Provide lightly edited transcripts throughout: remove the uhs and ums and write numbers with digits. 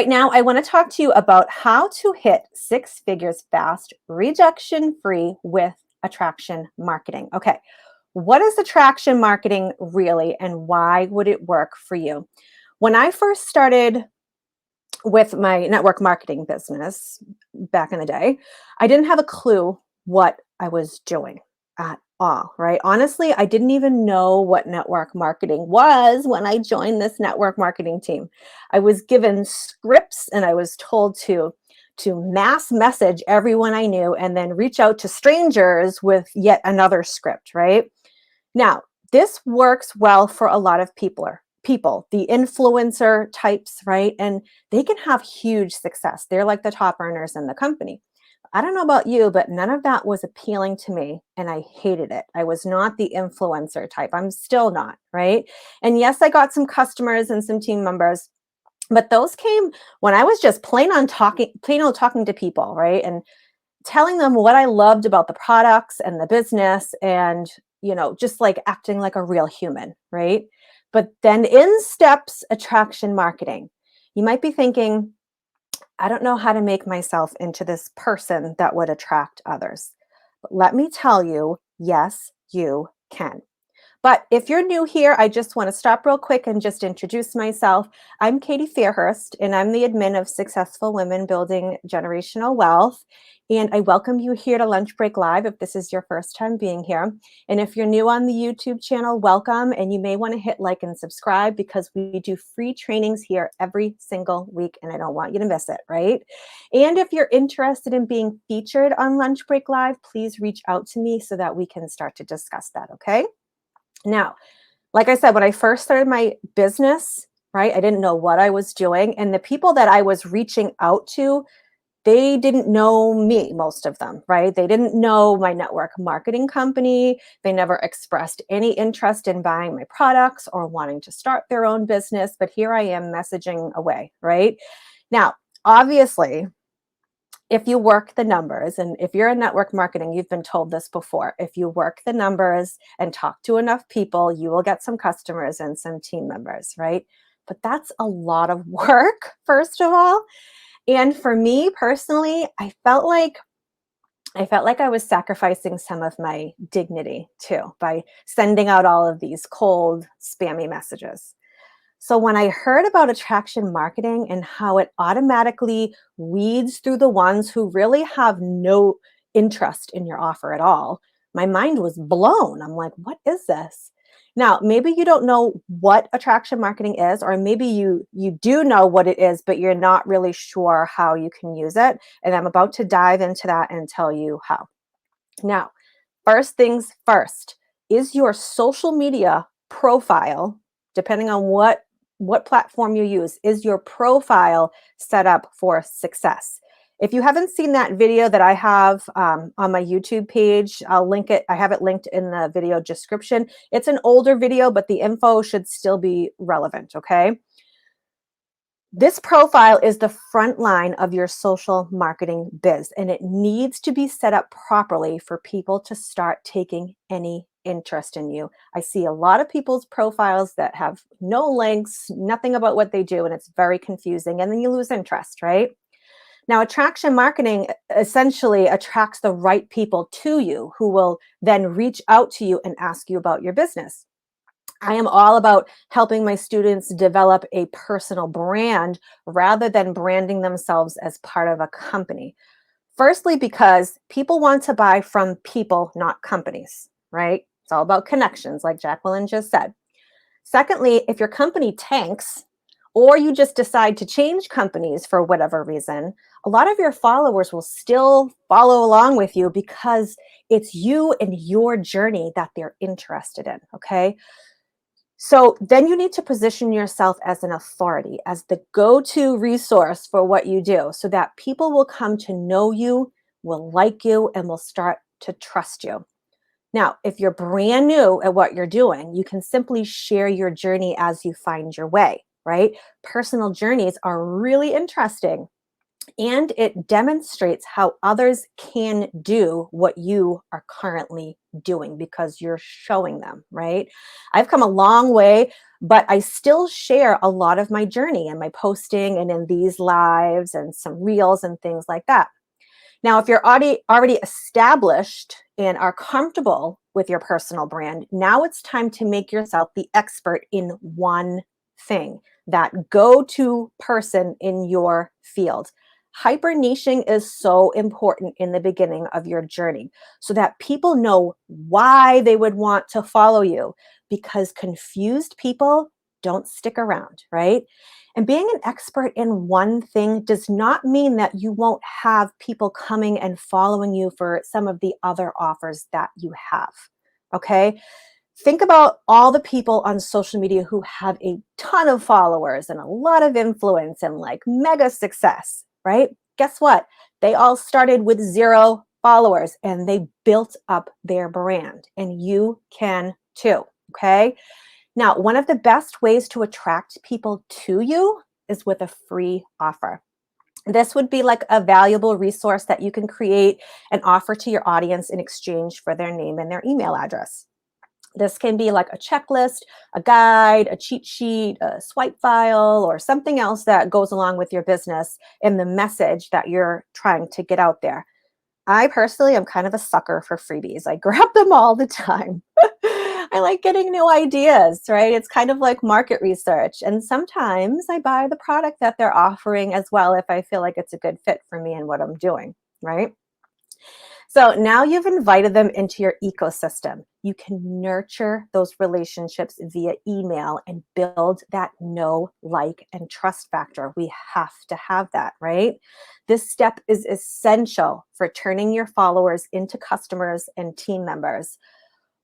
Right now, I want to talk to you about how to hit six figures fast, rejection free with attraction marketing. Okay, what is attraction marketing really, and why would it work for you? When I first started with my network marketing business back in the day, I didn't have a clue what I was doing at all, right? Honestly, I didn't even know what network marketing was when I joined this network marketing team. I was given scripts and I was told to mass message everyone I knew and then reach out to strangers with yet another script, right? Now, this works well for a lot of people, the influencer types, right? And they can have huge success. They're like the top earners in the company. I don't know about you, but none of that was appealing to me and I hated it. I was not the influencer type. I'm still not, right? And yes, I got some customers and some team members, but those came when I was just plain old talking to people, right? And telling them what I loved about the products and the business and, just like acting like a real human, right? But then in steps attraction marketing. You might be thinking, I don't know how to make myself into this person that would attract others. But let me tell you, yes, you can. But if you're new here, I just want to stop real quick and just introduce myself. I'm Katie Fairhurst, and I'm the admin of Successful Women Building Generational Wealth. And I welcome you here to Lunch Break Live if this is your first time being here. And if you're new on the YouTube channel, welcome. And you may want to hit like and subscribe because we do free trainings here every single week, and I don't want you to miss it, right? And if you're interested in being featured on Lunch Break Live, please reach out to me so that we can start to discuss that, okay? Now, like I said, when I first started my business, right, I didn't know what I was doing. And the people that I was reaching out to, they didn't know me, most of them, right? They didn't know my network marketing company. They never expressed any interest in buying my products or wanting to start their own business. But here I am messaging away, right? Now, obviously, if you work the numbers, and if you're in network marketing, you've been told this before, if you work the numbers and talk to enough people, you will get some customers and some team members, right? But that's a lot of work, first of all. And for me personally, I felt like I was sacrificing some of my dignity too by sending out all of these cold, spammy messages. So when I heard about attraction marketing and how it automatically weeds through the ones who really have no interest in your offer at all, my mind was blown. I'm like, what is this? Now, maybe you don't know what attraction marketing is, or maybe you do know what it is, but you're not really sure how you can use it. And I'm about to dive into that and tell you how. Now, first things first, is your social media profile, depending on what platform you use, is your profile set up for success? If you haven't seen that video that I have on my YouTube page, I'll link it. I have it linked in the video description. It's an older video, but the info should still be relevant, okay? This profile is the front line of your social marketing biz, and it needs to be set up properly for people to start taking any interest in you. I see a lot of people's profiles that have no links, nothing about what they do, and it's very confusing. And then you lose interest, right? Now, attraction marketing essentially attracts the right people to you who will then reach out to you and ask you about your business. I am all about helping my students develop a personal brand rather than branding themselves as part of a company. Firstly, because people want to buy from people, not companies, right? It's all about connections, like Jacqueline just said. Secondly, if your company tanks or you just decide to change companies for whatever reason, a lot of your followers will still follow along with you because it's you and your journey that they're interested in, okay? So then you need to position yourself as an authority, as the go-to resource for what you do, so that people will come to know you, will like you, and will start to trust you. Now, if you're brand new at what you're doing, you can simply share your journey as you find your way, right? Personal journeys are really interesting. and it demonstrates how others can do what you are currently doing because you're showing them, right? I've come a long way, but I still share a lot of my journey in my posting and in these lives and some reels and things like that. Now, if you're already established and are comfortable with your personal brand, now it's time to make yourself the expert in one thing, that go to person in your field. Hyper niching is so important in the beginning of your journey so that people know why they would want to follow you, because confused people don't stick around, right? And being an expert in one thing does not mean that you won't have people coming and following you for some of the other offers that you have. Okay. Think about all the people on social media who have a ton of followers and a lot of influence and like mega success, right? Guess what? They all started with 0 followers and they built up their brand, and you can too. Okay. Now, one of the best ways to attract people to you is with a free offer. This would be like a valuable resource that you can create and offer to your audience in exchange for their name and their email address. This can be like a checklist, a guide, a cheat sheet, a swipe file, or something else that goes along with your business and the message that you're trying to get out there. I personally am kind of a sucker for freebies. I grab them all the time. I like getting new ideas, right? It's kind of like market research. And sometimes I buy the product that they're offering as well if I feel like it's a good fit for me and what I'm doing, right? So now you've invited them into your ecosystem. You can nurture those relationships via email and build that know, like, and trust factor. We have to have that, right? This step is essential for turning your followers into customers and team members.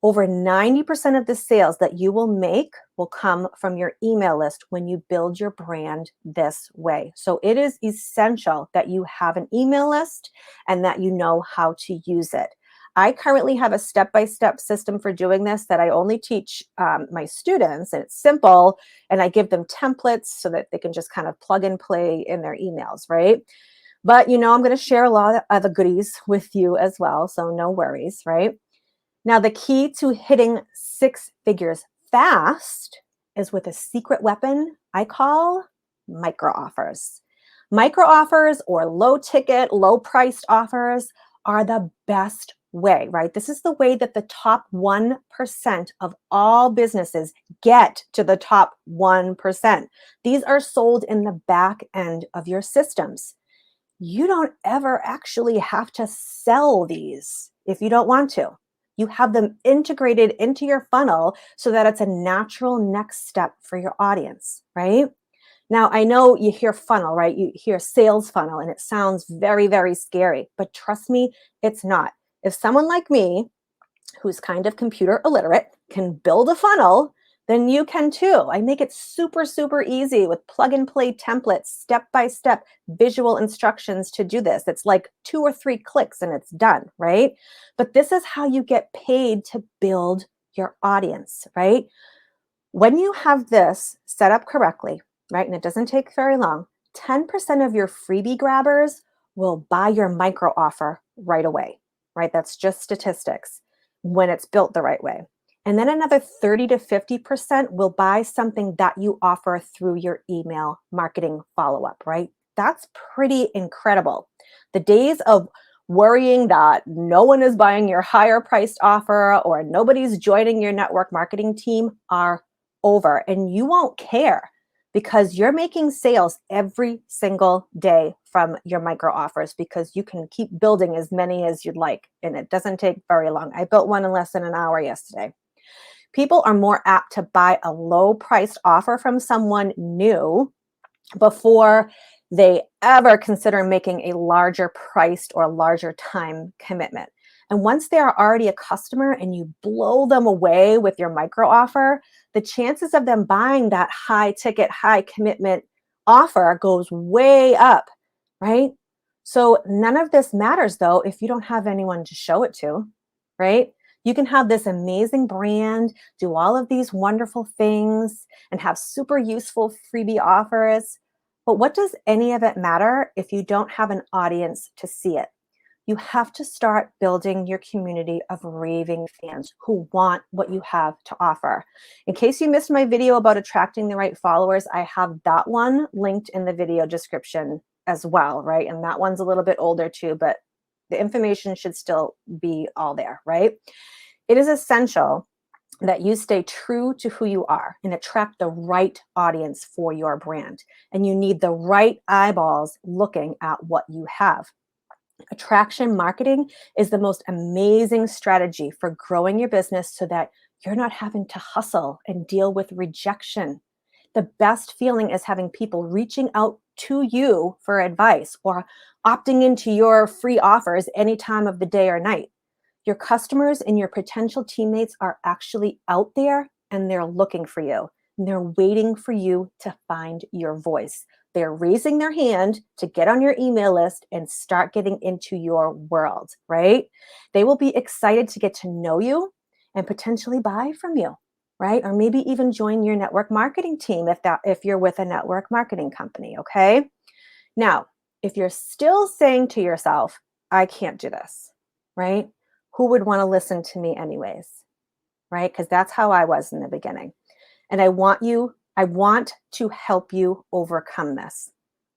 Over 90% of the sales that you will make will come from your email list when you build your brand this way. So it is essential that you have an email list and that you know how to use it. I currently have a step-by-step system for doing this that I only teach my students, and it's simple, and I give them templates so that they can just kind of plug and play in their emails, right? But I'm going to share a lot of other goodies with you as well, so no worries, right? Now, the key to hitting 6 figures fast is with a secret weapon I call micro offers. Micro offers or low ticket, low priced offers are the best way, right? This is the way that the top 1% of all businesses get to the top 1%. These are sold in the back end of your systems. You don't ever actually have to sell these if you don't want to. You have them integrated into your funnel so that it's a natural next step for your audience, right? Now, I know you hear funnel, right? You hear sales funnel, and it sounds very, very scary, but trust me, it's not. If someone like me, who's kind of computer illiterate, can build a funnel, then you can too. I make it super, super easy with plug and play templates, step by step visual instructions to do this. It's like 2 or 3 clicks and it's done, right? But this is how you get paid to build your audience, right? When you have this set up correctly, right, and it doesn't take very long, 10% of your freebie grabbers will buy your micro offer right away, right? That's just statistics when it's built the right way. And then another 30 to 50% will buy something that you offer through your email marketing follow up, right? That's pretty incredible. The days of worrying that no one is buying your higher priced offer or nobody's joining your network marketing team are over, and you won't care because you're making sales every single day from your micro offers, because you can keep building as many as you'd like, and it doesn't take very long. I built one in less than an hour yesterday. People are more apt to buy a low priced offer from someone new before they ever consider making a larger priced or larger time commitment. And once they are already a customer and you blow them away with your micro offer, the chances of them buying that high ticket, high commitment offer goes way up, right? So none of this matters though if you don't have anyone to show it to, right? You can have this amazing brand, do all of these wonderful things, and have super useful freebie offers. But what does any of it matter if you don't have an audience to see it? You have to start building your community of raving fans who want what you have to offer. In case you missed my video about attracting the right followers, I have that one linked in the video description as well, right? And that one's a little bit older too, but the information should still be all there, right? It is essential that you stay true to who you are and attract the right audience for your brand. And you need the right eyeballs looking at what you have. Attraction marketing is the most amazing strategy for growing your business so that you're not having to hustle and deal with rejection. The best feeling is having people reaching out to you for advice or opting into your free offers any time of the day or night. Your customers and your potential teammates are actually out there and they're looking for you. And they're waiting for you to find your voice. They're raising their hand to get on your email list and start getting into your world, right? They will be excited to get to know you and potentially buy from you, right? Or maybe even join your network marketing team if you're with a network marketing company, okay? Now, if you're still saying to yourself, I can't do this, right? Who would want to listen to me anyways, right? Because that's how I was in the beginning. And I want to help you overcome this,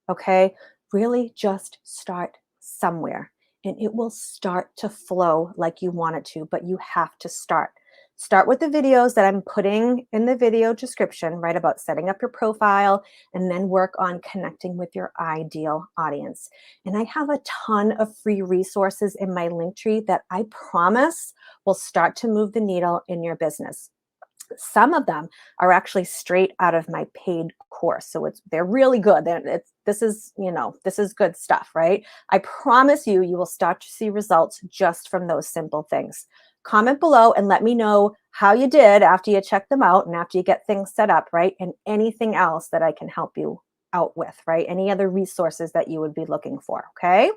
okay? Really just start somewhere and it will start to flow like you want it to, but you have to start. Start with the videos that I'm putting in the video description, right, about setting up your profile, and then work on connecting with your ideal audience. And I have a ton of free resources in my link tree that I promise will start to move the needle in your business. Some of them are actually straight out of my paid course. So they're really good. This is good stuff, right? I promise you, you will start to see results just from those simple things. Comment below and let me know how you did after you check them out and after you get things set up, right? And anything else that I can help you out with, right? Any other resources that you would be looking for, okay?